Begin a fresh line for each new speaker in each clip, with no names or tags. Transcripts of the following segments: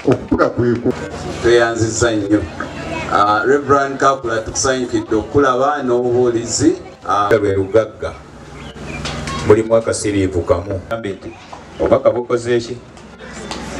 okuvuga kweko
tweyanziza nnyo. Reverend Kapula tukusanyukidde okulaba n'obubuulizi lwe lugagga buli mwaka siriivu kamu obaka bukoze ki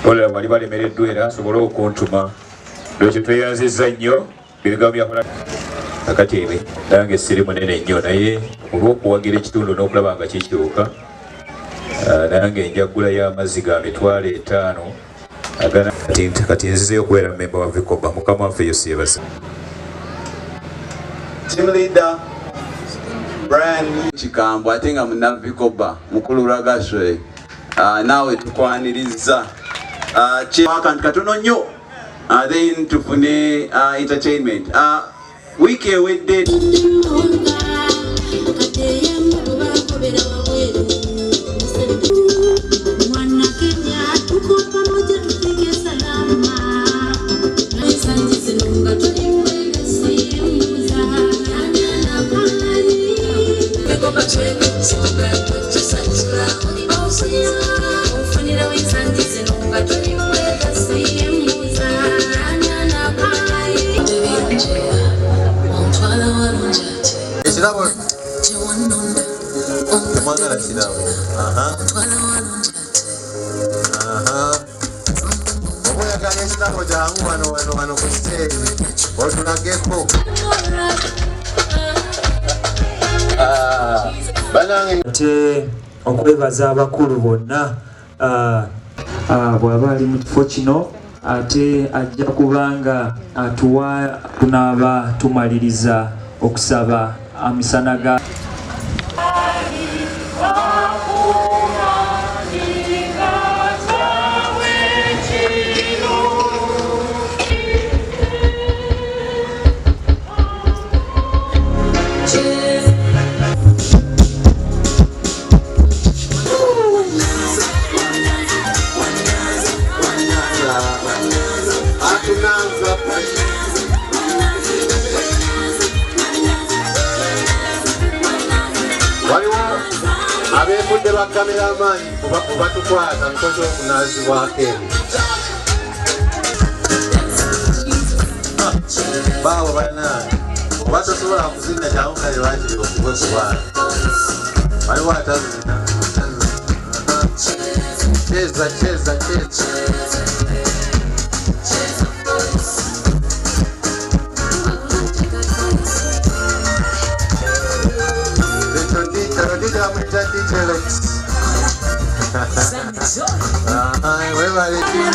olera bali balemereddwa era asobole okuntuma lwekyo tweyanziza nnyo ebigambo byakola kakati ebe nange siri munene nnyo naye olw'okuwagira ekitundu n'okulaba nga kikyuka nange enjagula y'amazzi ga mitwalo 5 kati nzizeyo okubeera memba wa Vikoba. Mukama waffe Yesu yeebase. Team leader Brian Kikambo ate nga muna Vikoba mukulu Lagaswe naawe tukwaniriza akantu katono nnyo then tufune entertainment wiki ewedde
ate okwebaza abakulu bonna bw'aba ali mu kifo kino ate ajja kubanga atuwa tunaaba tumaliriza okusaba amisana ga
cameraman batukwata nkoze okunazibwako ebi bawo banange oba tosobola kuzina kyawukale wakiri okubwekubana waliwo atazina cheza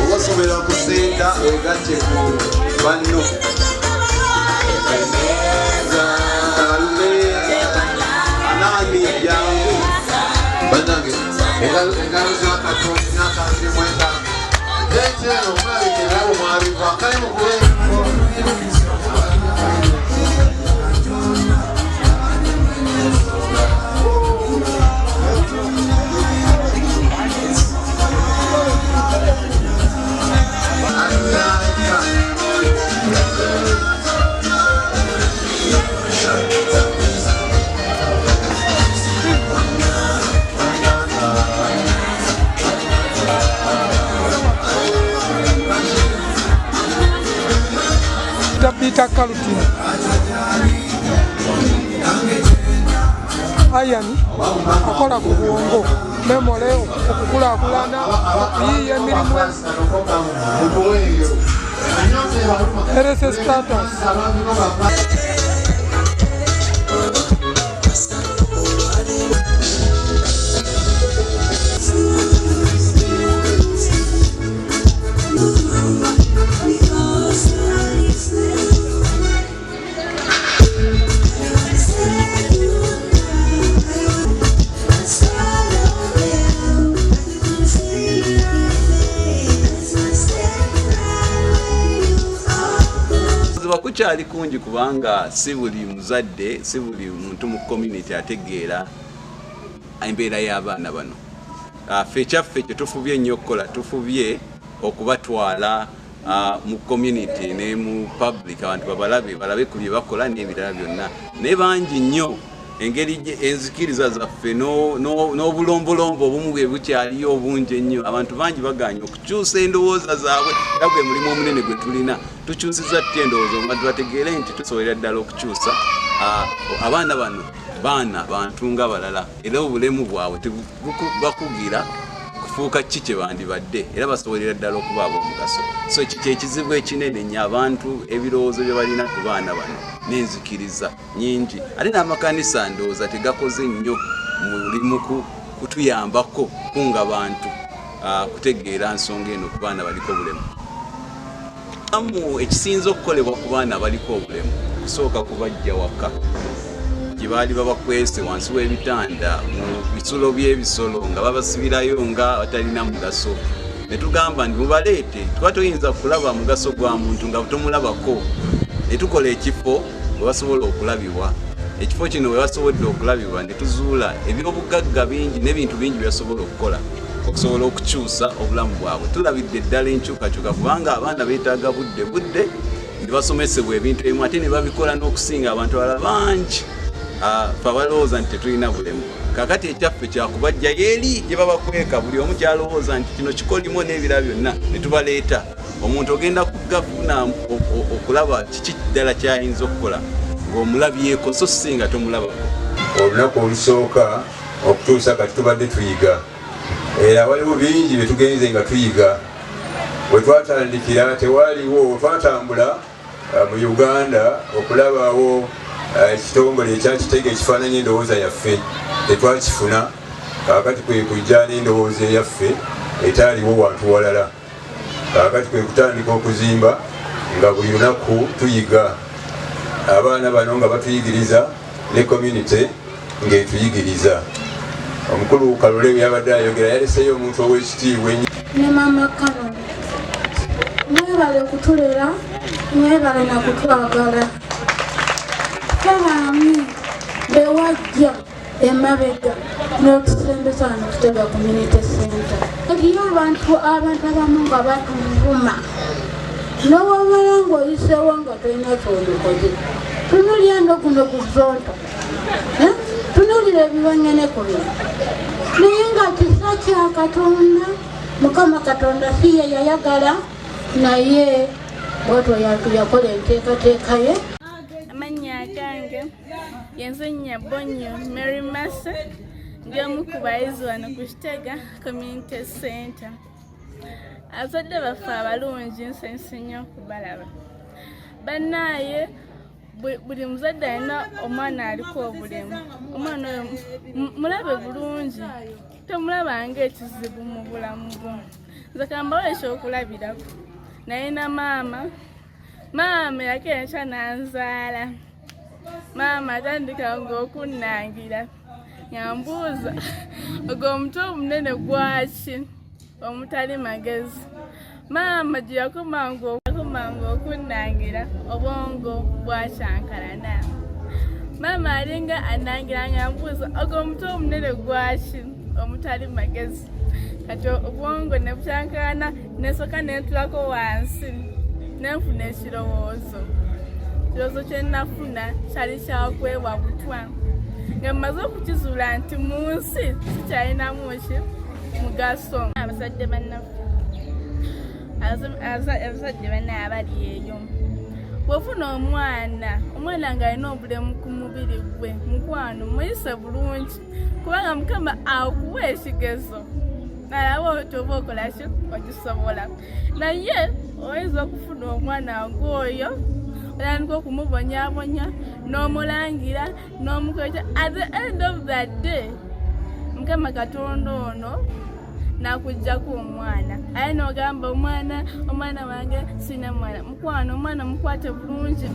obasobera kuseeta wegatte ku banno nani jangu banange engalo zakatonda nakazimwenda ekyo omwabikirabo mwabiva kale mukule
Peter Kalutin Ayani akola ku bwongo memole okukulaakulana okuyiiya emirimu RSS status
kukyali kungi kubanga si buli muzadde si buli muntu mu community ategeera embeera y'abaana bano. Ffe kyaffe kye tufubye nnyo okukola tufubye okubatwala mu community ne mu public abantu balabe ku bye bakola n'ebirala byonna naye bangi nnyo
engeri enzikiriza zaffe n'obulombolombo obumu bwe bukyaliyo obungi ennyo. Abantu bangi baganye okukyusa endowooza zaabwe era gwe mulimu omunene gwe tulina. Tukyusiza tutya endowooza abantu bategeere nti tusobolera ddala okukyusa abaana bano bantu nga balala era obulemu bwabwe tebukugira kufuuka ki kye bandibadde era basobolera ddala okuba ab'omugaso. So kyekizibu ekinene nnyo abantu ebirowoozo bye balina ku baana bano n'enzikiriza nyingi. Ate n'amakanisa ndowooza tegakoze nnyo mulimu kutuyambako kunga bantu kutegeera nsonga eno ku baana baliko obulemu. Ekisinza okukolebwa ku baana baliko obulemu kusooka kubajja waka gye baali babakwese wansi w'ebitanda mu bisulo by'ebisolo nga babasibirayo nga batalina mugaso. Ne tugamba nti mubaleete tuba toyinza kulaba mugaso gwa muntu nga tomulabako. Ne tukola ekifo we basobola okulabibwa. Ekifo kino we basobodde okulabibwa ne tuzuula ebyobugagga bingi n'ebintu bingi bye basobola okukola okusobola okukyusa obulamu bwabwe. Tulabidde ddala enkyukakyuka kubanga abaana beetaaga budde ne basomesebwa ebintu ebimu ate ne babikola n'okusinga abantu abalala bangi balowooza nti tetulina bulemu. Kakati ekyaffe kyakubajja eri gye babakweka buli omu kyalowooza nti kino kikolimo n'ebira byonna ne tubaleeta. Omuntu ogenda kugafuna okulaba kiki ddala kyayinza okukola ng'omulabyeko so si nga tomulabako.
Olunaku olusooka okutuusa kati tubadde tuyiga era waliwo bingi bye tugenze nga tuyiga. Bwe twatandikira tewaaliwo twatambula mu Uganda okulabawo ekitongole ekyakitega ekifaananya endowooza yaffe tetwakifuna. Kaakati kwe kujja n'endowooza yaffe etaaliwo wantu walala. Kaakati kwe kutandika okuzimba nga buli lunaku tuyiga. Abaana bano nga batuyigiriza ne community ng'etuyigiriza. Omukulu Kalule yabadde ayogera yaleseyo omuntu ow'ekitiibwa
ne Mama Kano mwebale kutulera mwebale na kutwagala. Abaami bewajja emabega n'otusembeza wano Kitega Community Center. Eriyo abantu abamu nga batuvuma n'owabala ng'oyiseewo nga tolina ky'olikoze. Tunulira eno guno guzonto tunulira ebiwanyane ku bino naye nga kisa kya Katonda. Mukama Katonda si ye yayagala naye bwatyo yakola enteekateeka ye.
Amannya gange yenze Bonyo Mary Massa ndi omu ku bayizi wano ku Kitega Community Center. Abazadde baffe abalungi nsense nnyo okubalaba. Bannaaye buli muzadde alina omwana aliko obulemu. Omwana oyo mulabe bulungi tomulaba ng'ekizibu mu bulamu bwo. Nze kambawo ekyokulabirako nalina maama yakenkya nanzaala. Maama atandika ng'okunnangira nyambuuza ogwo omutwe omunene gwaki omutali magezi. Maama gye yakoma ng'okunnangira obwongo bwakyankalana. Maama alinga annangira nyambuuza ogwo omutwe omunene gwaki omutali magezi. Kati obwongo ne bukyankalana nesooka nentulako wansi nenfuna ekirowoozo kye nafuna kyali kyakwebwa butwa nga mmaze okukizuula nti mu nsi sikyalinamu ki mugaso. Abazadde bannaffe abazadde banne abali eyo bw'ofuna omwana ng'alina obulemu ku mubiri gwe mukwano muyise bulungi kubanga Mukama akuwa ekigezo nalaba oba okola ki okisobola. Naye oyinza okufuna omwana ng'oyo otandika okumubonyaabonya n'omulangira n'omukwekya. At the end of the day Mukama Katonda ono nakuggyako omwana aye n'ogamba omwana wange sina mwana. Mukwano omwana mukwate bulungi.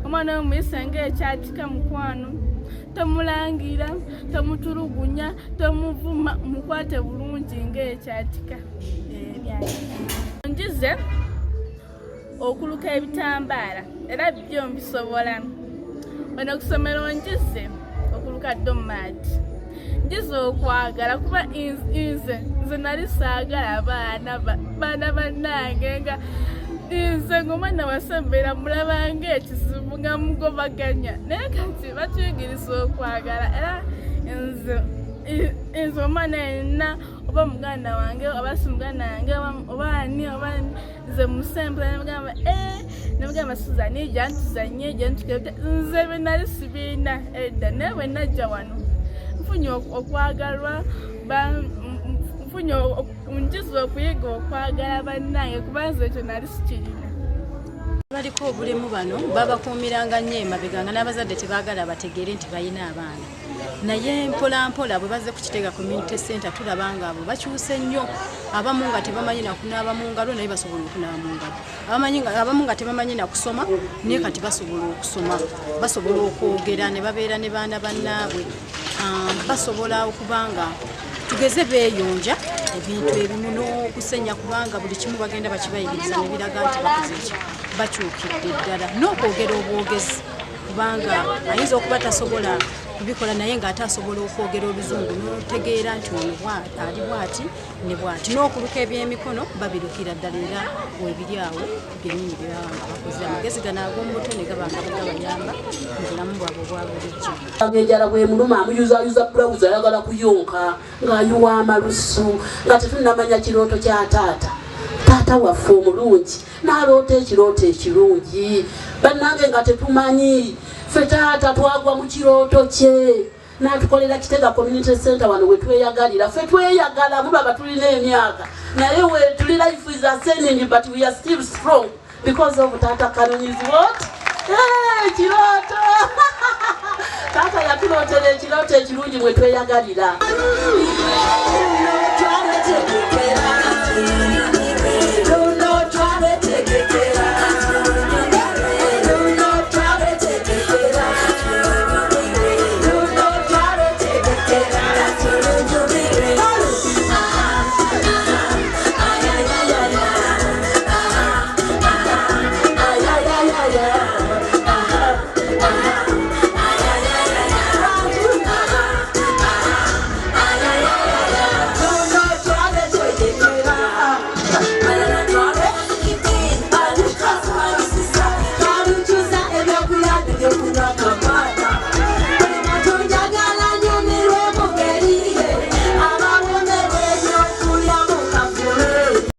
Omwana oyo muyise ng'ekyatika mukwano. Tomulangira, tomutulugunya, tomuvuma, mukwate bulungi ng'ekyatika. Njize okuluka ebitambaala era byo mbisobola. Wano ku ssomero njize okuluka domaati. Njize okwagala kuba nze nali saagala baana bannange nga nze ng'omwana wasembera mulaba ng'ekizibu nga mugobaganya naye kati batuyigiriza okwagala era nze omwana yenna oba muganda wange oba si muganda wange oba ani oba nze musembera nemugamba nemugamba Suzan jja ntuzanye jja ntukebute nze bye nali sibiina edda naye bwe najja wano nfunye okwagalwa nfunye njiza okuyiga okwagala bannange kubanza ekyo nali sikirina.
Baliko obulemu bano babakuumiranga nnyo emabega nga n'abazadde tebaagala bategeere nti balina abaana naye mpola mpola bwe baze ku Kitega Community Center tulaba nga abo bakyuse nnyo abamu nga tebamanyi nakunaaba mu ngalo naye basobola okunaaba mu ngalo abamu nga tebamanyi nakusoma naye kati basobola okusoma basobola okwogera ne babeera ne baana bannaabwe basobola okubanga tugeze beeyonja ebintu ebimu n'okusenya kubanga buli kimu bagenda bakibayigiriza ne biraga nti bakoze eki bakyukidde ddala n'okwogera obwogezi kubanga ayinza okuba tasobola kubikola naye ng'ate asobola okwogera oluzungu n'otegeera nti ono ali bw'ati ne bw'ati n'okuluka ebyemikono babirukira ddala era webiri awo byennyini bye baba nga bakoze amagezi gano ag'omubuto ne gaba nga bagabayamba mu bulamu bwabwe obwa bulijjo.
Enjala bwe muluma amuyuzayuza bulawuzi ayagala kuyonka ng'ayuwa amalusu nga tetunnamanya kirooto kya taata waffe omulungi n'aloota ekirooto ekirungi bannange nga tetumanyi ffe taata twagwa mu kirooto kye n'atukolera Kitega Community Center wano we tweyagalira ffe tweyagala mulaba tulina emyaka naye we tuli life is ascending but we are still strong because of Tata Canon is what? Kirooto taata yatulootera ekirooto ekirungi mwe tweyagalira.